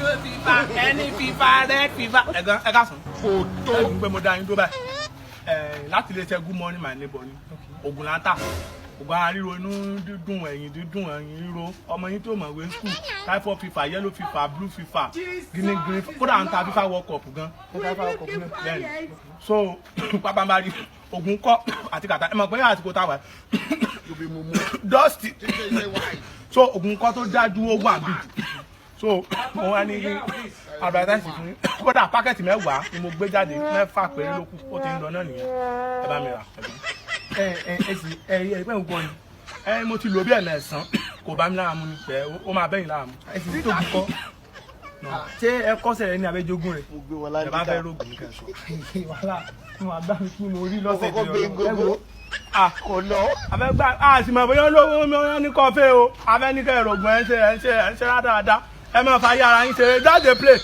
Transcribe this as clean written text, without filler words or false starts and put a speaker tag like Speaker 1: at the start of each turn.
Speaker 1: yellow fever, any fever, red fever. Ẹ ká sùn. Fòtó. Ẹ gbé mo dá yín tó báyìí. Láti lè ṣe good morning my neighbor ni. Ògùn là ń tà. Ògùn ara ríro inú dídùn ẹ̀yìn ríro. Ọmọ yín tó mọ̀ wé school. Typhoid fever, yellow fever, blue fever, green. Kódà ń ta FIFA World Cup gan. So, pápá máa rí ògùn kọ́ àti kàtà. Ẹ mọ̀ pé àsìkò táwa. Dusty. So ògùn kọ́ tó dájú ó wà bí. So mo wá ní advertise fún kódà pákẹ́tì 10 ni mo gbé jáde 6 péré ló kù ó ti ń lọ náà nìyẹn ẹ bá mi rà
Speaker 2: ẹgbẹ́ ògbọ́n ni
Speaker 1: mo ti lò bí ẹ̀nà ẹ̀sán kò bá mi lára mu pẹ̀ ó máa bẹ́yìn lára mu
Speaker 2: ẹ̀sìn tó kọ́ ṣé ẹ kọ́sẹ̀ rẹ ní abẹ́jogún rẹ̀
Speaker 1: ẹ bá fẹ́ rògùn nìkan sọ.
Speaker 2: wàhálà mo àgbà mi kí mo rí lọ́sẹ̀ tó yọ
Speaker 1: kò lọ abẹ́gbà àti mọ̀ bóyá olówó mi ó ní kọfẹ́ o abẹ́nikẹ́ ìrògùn ẹ̀ ń ṣe rádáadáa ẹ máa fa yára yín ṣe jáde play.